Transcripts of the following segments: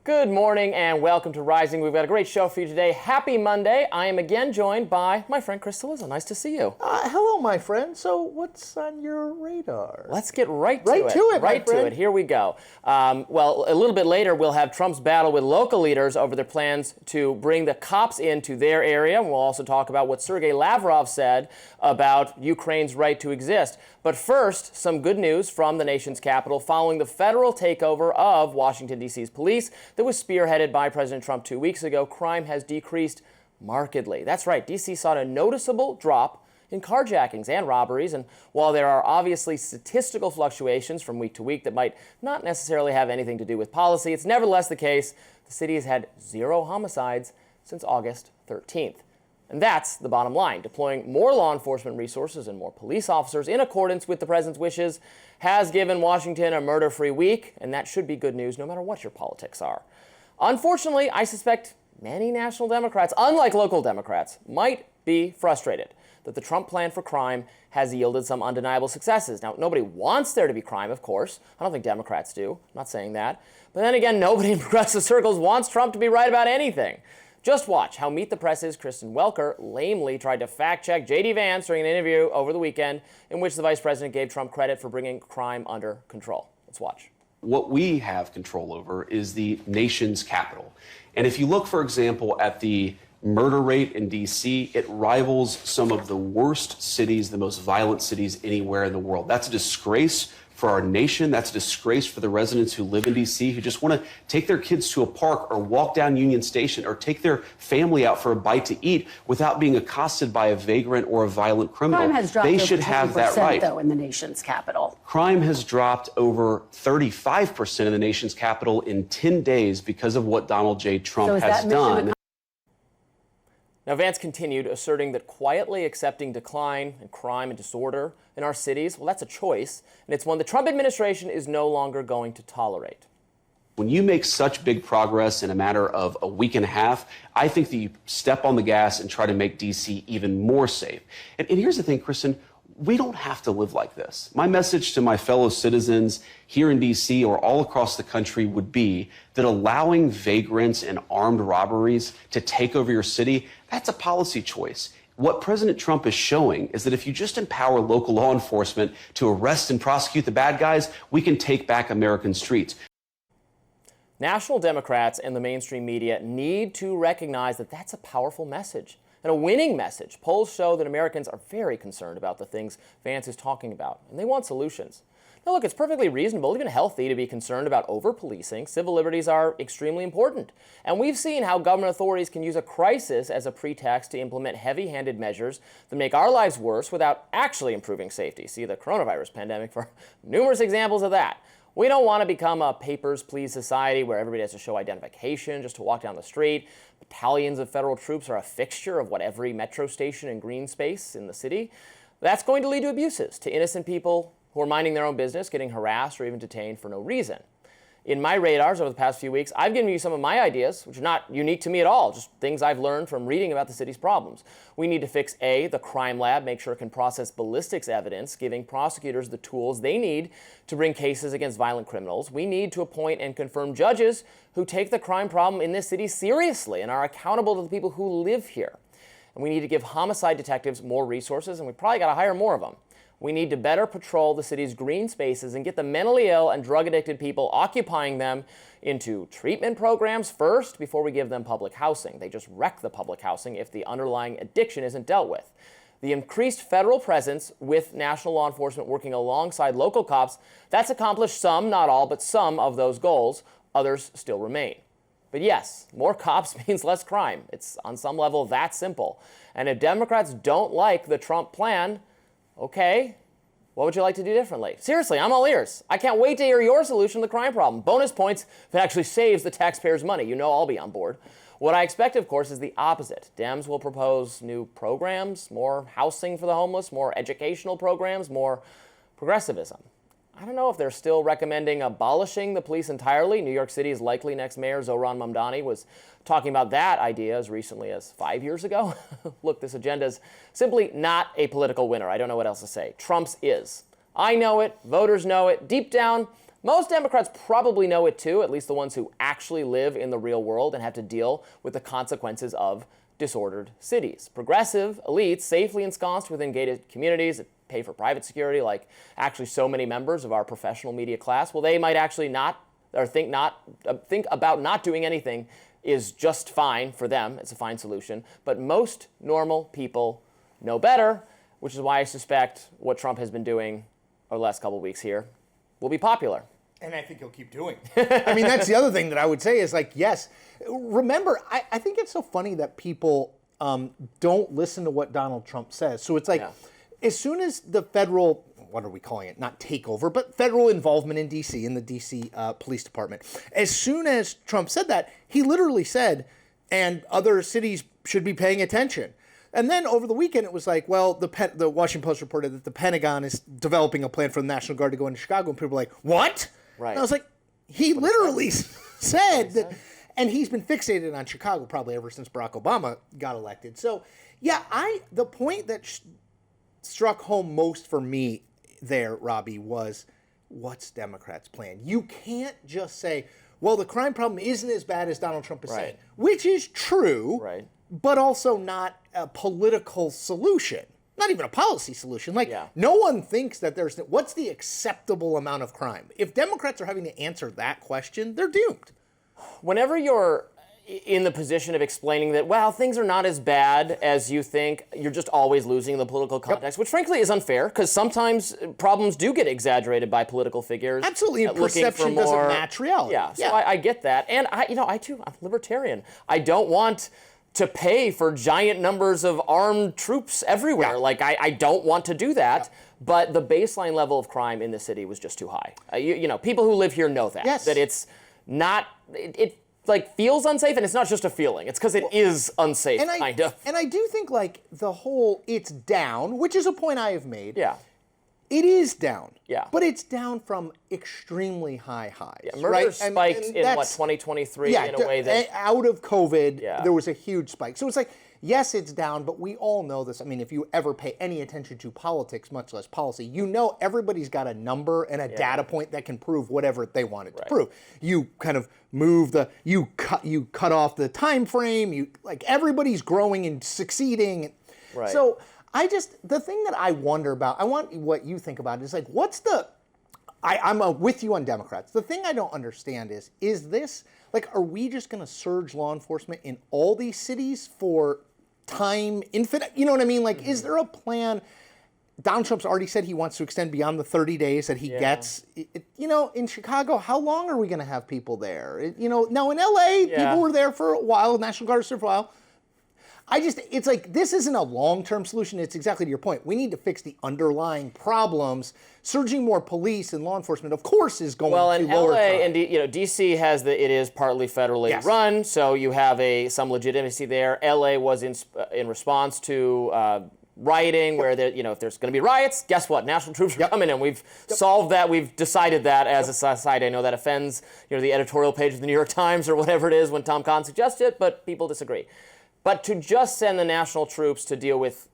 Good morning and welcome to Rising. We've got a great show for you today. Happy Monday. I am again joined by my friend Chris Cillizza. Nice to see you. Hello, my friend. So what's on your radar? Let's get right to it. Right to it. Here we go. Well, a little bit later, we'll have Trump's battle with local leaders over their plans to bring the cops into their area. We'll also talk about what Sergei Lavrov said about Ukraine's right to exist. But first, some good news from the nation's capital following the federal takeover of Washington, D.C.'s police that was spearheaded by President Trump 2 weeks ago. Crime has decreased markedly. That's right. D.C. saw a noticeable drop in carjackings and robberies. And while there are obviously statistical fluctuations from week to week that might not necessarily have anything to do with policy, it's nevertheless the case the city has had 0 homicides since August 13th. And that's the bottom line. Deploying more law enforcement resources and more police officers in accordance with the president's wishes has given Washington a murder-free week, and that should be good news no matter what your politics are. Unfortunately, I suspect many national Democrats, unlike local Democrats, might be frustrated that the Trump plan for crime has yielded some undeniable successes. Now, nobody wants there to be crime, of course. I don't think Democrats do. I'm not saying that. But then again, nobody in progressive circles wants Trump to be right about anything. Just watch how Meet the Press's Kristen Welker lamely tried to fact-check JD Vance during an interview over the weekend in which the vice president gave Trump credit for bringing crime under control. Let's watch. What we have control over is the nation's capital. And if you look, for example, at the murder rate in D.C., it rivals some of the worst cities, the most violent cities anywhere in the world. That's a disgrace for our nation. That's a disgrace for the residents who live in D.C., who just want to take their kids to a park or walk down Union Station or take their family out for a bite to eat without being accosted by a vagrant or a violent criminal. Crime has dropped they over should have that 20%, right. though, in the nation's capital. Crime has dropped over 35% in the nation's capital in 10 days because of what Donald J. Trump has done. Now, Vance continued, asserting that quietly accepting decline in crime and disorder in our cities, well, that's a choice, and it's one the Trump administration is no longer going to tolerate. When you make such big progress in a matter of a week and a half, I think that you step on the gas and try to make D.C. even more safe. And here's the thing, Kristen, we don't have to live like this. My message to my fellow citizens here in D.C. or all across the country would be that allowing vagrants and armed robberies to take over your city, that's a policy choice. What President Trump is showing is that if you just empower local law enforcement to arrest and prosecute the bad guys, we can take back American streets. National Democrats and the mainstream media need to recognize that that's a powerful message and a winning message. Polls show that Americans are very concerned about the things Vance is talking about, and they want solutions. Now, look, it's perfectly reasonable, even healthy, to be concerned about over-policing. Civil liberties are extremely important. And we've seen how government authorities can use a crisis as a pretext to implement heavy-handed measures that make our lives worse without actually improving safety. See the coronavirus pandemic for numerous examples of that. We don't want to become a papers, please society where everybody has to show identification just to walk down the street. Battalions of federal troops are a fixture of what every metro station and green space in the city. That's going to lead to abuses, to innocent people who are minding their own business, getting harassed or even detained for no reason. In my radars over the past few weeks, I've given you some of my ideas, which are not unique to me at all, just things I've learned from reading about the city's problems. We need to fix A, the crime lab, make sure it can process ballistics evidence, giving prosecutors the tools they need to bring cases against violent criminals. We need to appoint and confirm judges who take the crime problem in this city seriously and are accountable to the people who live here. And we need to give homicide detectives more resources, and we probably got to hire more of them. We need to better patrol the city's green spaces and get the mentally ill and drug-addicted people occupying them into treatment programs first before we give them public housing. They just wreck the public housing if the underlying addiction isn't dealt with. The increased federal presence with national law enforcement working alongside local cops, that's accomplished some, not all, but some of those goals. Others still remain. But yes, more cops means less crime. It's on some level that simple. And if Democrats don't like the Trump plan, okay, what would you like to do differently? Seriously, I'm all ears. I can't wait to hear your solution to the crime problem. Bonus points if it actually saves the taxpayers' money. You know I'll be on board. What I expect, of course, is the opposite. Dems will propose new programs, more housing for the homeless, more educational programs, more progressivism. I don't know if they're still recommending abolishing the police entirely. New York City's likely next mayor, Zohran Mamdani, was talking about that idea as recently as 5 years ago. Look, this agenda is simply not a political winner. I don't know what else to say. Trump's is. I know it. Voters know it. Deep down, Most Democrats probably know it too, at least the ones who actually live in the real world and have to deal with the consequences of disordered cities. Progressive elites safely ensconced within gated communities that pay for private security, like actually so many members of our professional media class, well, they might actually think about not doing anything is just fine for them. It's a fine solution. But most normal people know better, which is why I suspect what Trump has been doing over the last couple of weeks here will be popular. And I think he'll keep doing. I mean, that's the other thing that I would say is like, yes, remember, I think it's so funny that people don't listen to what Donald Trump says. So it's like, as soon as the federal, what are we calling it? Not takeover, but federal involvement in D.C., in the D.C. Police Department. As soon as Trump said that, he literally said, and other cities should be paying attention. And then over the weekend, it was like, well, the Washington Post reported that the Pentagon is developing a plan for the National Guard to go into Chicago. And people were like, what? Right. And I was like, he literally said that, and he's been fixated on Chicago probably ever since Barack Obama got elected. So, yeah, the point that struck home most for me there, Robby, was what's Democrats' plan? You can't just say, well, the crime problem isn't as bad as Donald Trump is saying, which is true, but also not a political solution. Not even a policy solution. Like, no one thinks that what's the acceptable amount of crime? If Democrats are having to answer that question, they're doomed. Whenever you're in the position of explaining that, well, things are not as bad as you think, you're just always losing the political context, which frankly is unfair, because sometimes problems do get exaggerated by political figures. Absolutely, and perception doesn't match reality. So I get that. And I too, I'm libertarian. I don't want to pay for giant numbers of armed troops everywhere. Like, I don't want to do that. But the baseline level of crime in the city was just too high. People who live here know that. That it's not, it like feels unsafe, and it's not just a feeling. It's because it is unsafe, kind of. And I do think like the whole it's down, which is a point I have made. It is down. But it's down from extremely high highs. Murder spiked in 2023 in a way that out of COVID, there was a huge spike. So it's like, yes, it's down, but we all know this. I mean, if you ever pay any attention to politics, much less policy, you know everybody's got a number and a data point that can prove whatever they wanted to prove. You kind of move you cut off the time frame. Everybody's growing and succeeding. So the thing that I wonder about, I want what you think about is like, I'm with you on Democrats. The thing I don't understand is this, like, are we just going to surge law enforcement in all these cities for time infinite? You know what I mean? Like, is there a plan? Donald Trump's already said he wants to extend beyond the 30 days that he gets. In Chicago, how long are we going to have people there? Now in LA, people were there for a while, National Guard was there for a while. It's like, this isn't a long-term solution. It's exactly to your point. We need to fix the underlying problems. Surging more police and law enforcement, of course, is going to lower crime. Well, and LA and DC it is partly federally run, so you have some legitimacy there. LA was in response to rioting, where if there's going to be riots, guess what? National troops are coming in. We've solved that. We've decided that as a society. I know that offends the editorial page of the New York Times or whatever it is when Tom Cotton suggests it, but people disagree. But to just send the national troops to deal with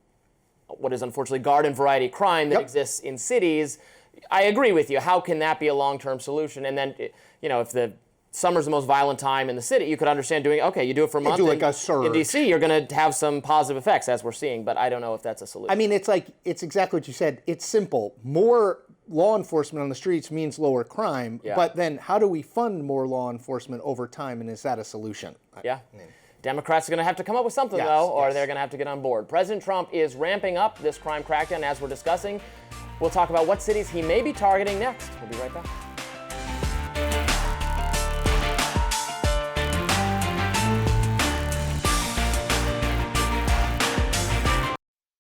what is unfortunately garden variety crime that exists in cities, I agree with you. How can that be a long-term solution? And then, if the summer's the most violent time in the city, you could understand you do it for a month. Do like a surge. In D.C., you're going to have some positive effects, as we're seeing, but I don't know if that's a solution. I mean, it's exactly what you said. It's simple. More law enforcement on the streets means lower crime, but then how do we fund more law enforcement over time, and is that a solution? Democrats are going to have to come up with something, though, or they're going to have to get on board. President Trump is ramping up this crime crackdown, as we're discussing. We'll talk about what cities he may be targeting next. We'll be right back.